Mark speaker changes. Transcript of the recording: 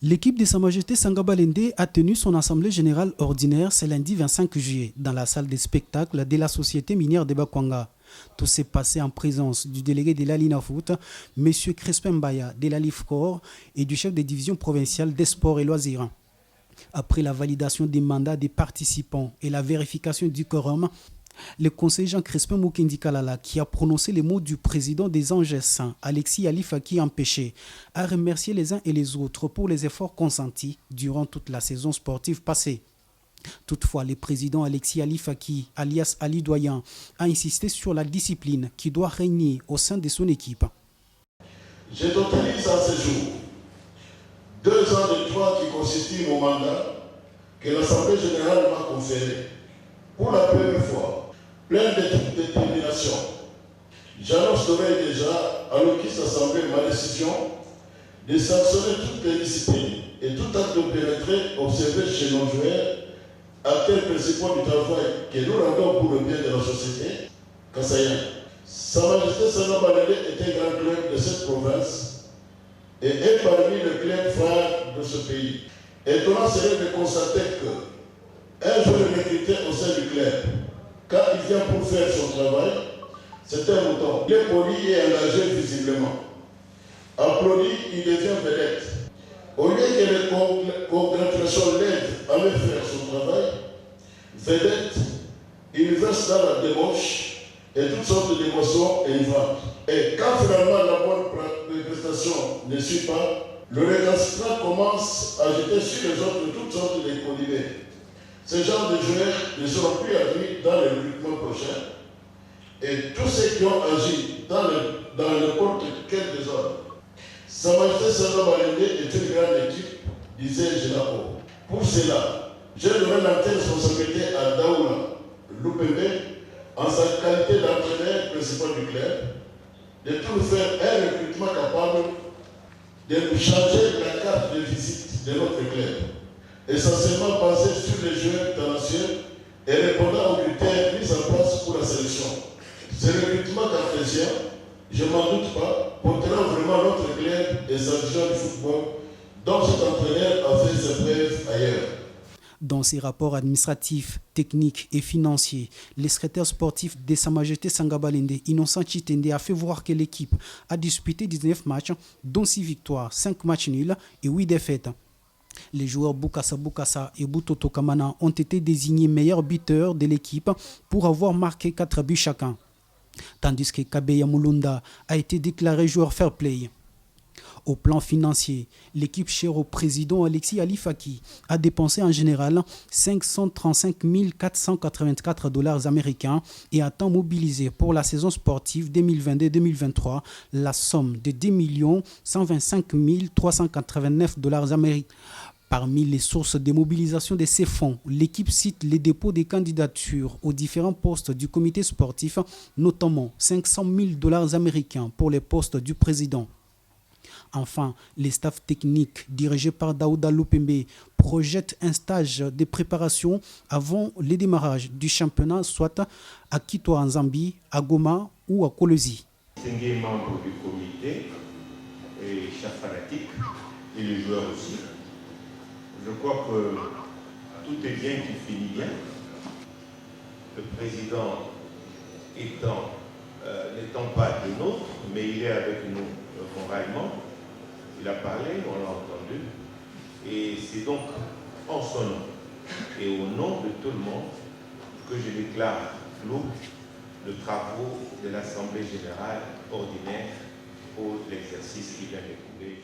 Speaker 1: L'équipe de Sa Majesté Sanga Balende a tenu son assemblée générale ordinaire ce lundi 25 juillet dans la salle de spectacle de la Société minière de Bakwanga. Tout s'est passé en présence du délégué de la Linafoot, M. Crispin Mbaya de la LIFCOR et du chef de division provinciale des sports et loisirs. Après la validation des mandats des participants et la vérification du quorum, le conseiller Jean-Crispin Mukendi Kalala, qui a prononcé les mots du président des Anges Saints, Alexis Alifaki empêché, a remercié les uns et les autres pour les efforts consentis durant toute la saison sportive passée. Toutefois, le président Alexis Alifaki, alias Ali Doyen, a insisté sur la discipline qui doit régner au sein de son équipe.
Speaker 2: Je totalise en ce jour 2 ans de droit qui constituent mon mandat que l'Assemblée générale m'a conféré. Pour la première fois, plein de toute détermination, j'annonce d'ores déjà à l'Office Assemblée ma décision de sanctionner toutes les disciplines et tout acte opérateur observé chez nos joueurs à tel principe du travail que nous rendons pour le bien de la société. Kassayan. Sa Majesté Sanga Balende est un grand club de cette province et est parmi les clubs frères de ce pays. Étonnant serait de constater que un joueur recruté au sein du club, quand il vient pour faire son travail, c'est un mouton. Il est poli et engagé visiblement. Applaudi, il devient vedette. Au lieu que les congratulations l'aident à mieux faire son travail, vedette, il verse dans la débauche et toutes sortes d'émotions et il vente. Et quand finalement la bonne prestation ne suit pas, le récalcitrant commence à jeter sur les autres toutes sortes de colibés. Ce genre de joueurs ne seront plus admis dans le recrutement prochain. Et tous ceux qui ont agi dans n'importe quel désordre. Sa Majesté Sanga Balende est une grande équipe, disait Génako. Pour cela, je donnerai l'entière responsabilité à Daoula Loupembe, en sa qualité d'entraîneur principal du club, de tout faire un recrutement capable de nous changer la carte de visite de notre club. Essentiellement basé sur les joueurs talentueux et répondant aux critères mis en place pour la sélection. Ce recrutement cartésien, je ne m'en doute pas, portera vraiment notre club et sa vision du football dont cet entraîneur a fait ses preuves ailleurs.
Speaker 1: Dans ses rapports administratifs, techniques et financiers, le secrétaire sportif de Sa Majesté Sanga Balende, Innocent Chitende, a fait voir que l'équipe a disputé 19 matchs, dont 6 victoires, 5 matchs nuls et 8 défaites. Les joueurs Bukasa et Butoto Kamana ont été désignés meilleurs buteurs de l'équipe pour avoir marqué 4 buts chacun, tandis que Kabeya Mulunda a été déclaré joueur fair play. Au plan financier, l'équipe chère au président Alexis Alifaki a dépensé en général 535 484 $ américains et a tant mobilisé pour la saison sportive 2022-2023 la somme de 2 125 389 $ américains. Parmi les sources de mobilisation de ces fonds, l'équipe cite les dépôts des candidatures aux différents postes du comité sportif, notamment 500 000 $ américains pour les postes du président. Enfin, les staffs techniques dirigés par Daouda Loupembe projettent un stage de préparation avant le démarrage du championnat, soit à Quito en Zambie, à Goma ou à Kolwezi.
Speaker 3: 5 membres du comité, et chefs fanatiques, et les joueurs aussi. Je crois que tout est bien qui finit bien. Le président n'étant pas de nôtre, mais il est avec nous moralement. Il a parlé, on l'a entendu. Et c'est donc en son nom et au nom de tout le monde que je déclare flou le travaux de l'Assemblée générale ordinaire pour l'exercice qui vient de couler.